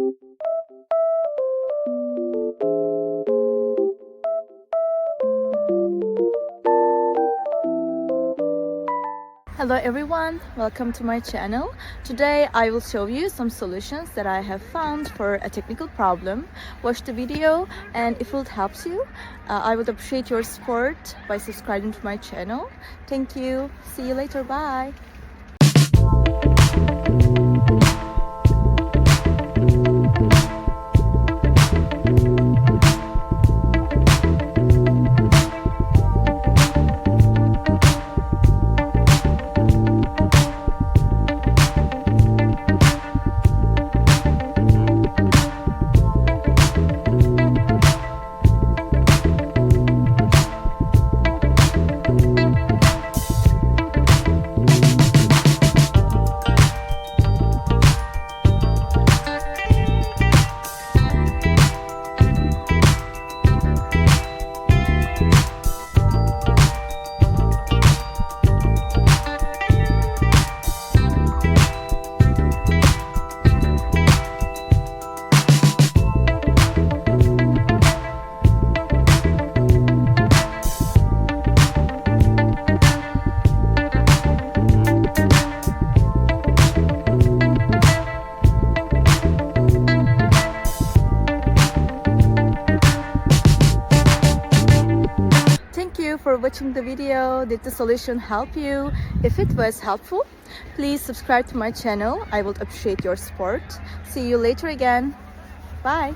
Hello everyone, welcome to my channel. Today I will show you some solutions that I have found for a technical problem. Watch the video, and if it helps you, I would appreciate your support by subscribing to my channel. Thank you. See you later. Bye. Thank you for watching the video. Did the solution help you? If it was helpful, please subscribe to my channel. I would appreciate your support. See you later again. Bye.